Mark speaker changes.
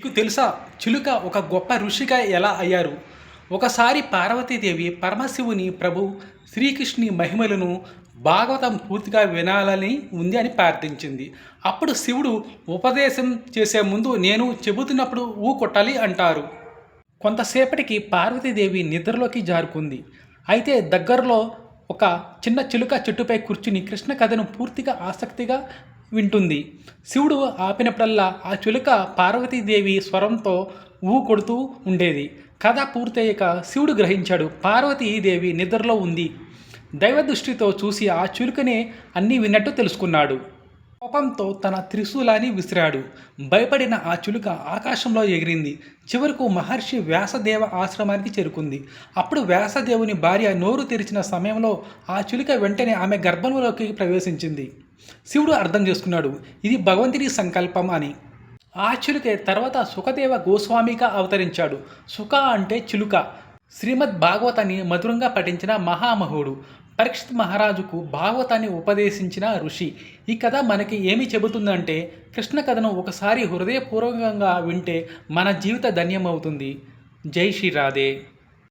Speaker 1: మీకు తెలుసా చిలుక ఒక గొప్ప ఋషిగా ఎలా అయ్యారు? ఒకసారి పార్వతీదేవి పరమశివుని ప్రభు శ్రీకృష్ణుని మహిమలను భాగవతం పూర్తిగా వినాలని ఉంది అని ప్రార్థించింది. అప్పుడు శివుడు ఉపదేశం చేసే ముందు నేను చెబుతున్నప్పుడు ఊ కొట్టాలి అంటారు. కొంతసేపటికి పార్వతీదేవి నిద్రలోకి జారుకుంది. అయితే దగ్గరలో ఒక చిన్న చిలుక చెట్టుపై కూర్చుని కృష్ణ కథను పూర్తిగా ఆసక్తిగా వింటుంది. శివుడు ఆపినప్పుడల్లా ఆ చిలుక పార్వతీదేవి స్వరంతో ఊ కొడుతూ ఉండేది. కథ పూర్తయ్యాక శివుడు గ్రహించాడు పార్వతీదేవి నిద్రలో ఉంది. దైవదృష్టితో చూసి ఆ చిలుకనే అన్నీ విన్నట్టు తెలుసుకున్నాడు. కోపంతో తన త్రిశూలాన్ని విసిరాడు. భయపడిన ఆ చిలుక ఆకాశంలో ఎగిరింది. చివరకు మహర్షి వ్యాసదేవ ఆశ్రమానికి చేరుకుంది. అప్పుడు వ్యాసదేవుని భార్య నోరు తెరిచిన సమయంలో ఆ చిలుక వెంటనే ఆమె గర్భంలోకి ప్రవేశించింది. శివుడు అర్థం చేసుకున్నాడు ఇది భగవంతుని సంకల్పం అని. ఆ చిలుకే తర్వాత సుఖదేవ గోస్వామిగా అవతరించాడు. సుఖ అంటే చిలుక. శ్రీమద్ భాగవతాన్ని మధురంగా పఠించిన మహామహుడు. పరీక్షిత్ మహారాజుకు భాగవతాన్ని ఉపదేశించిన ఋషి. ఈ కథ మనకి ఏమి చెబుతుందంటే కృష్ణ కథను ఒకసారి హృదయపూర్వకంగా వింటే మన జీవిత ధన్యమవుతుంది. జై శ్రీ రాధే.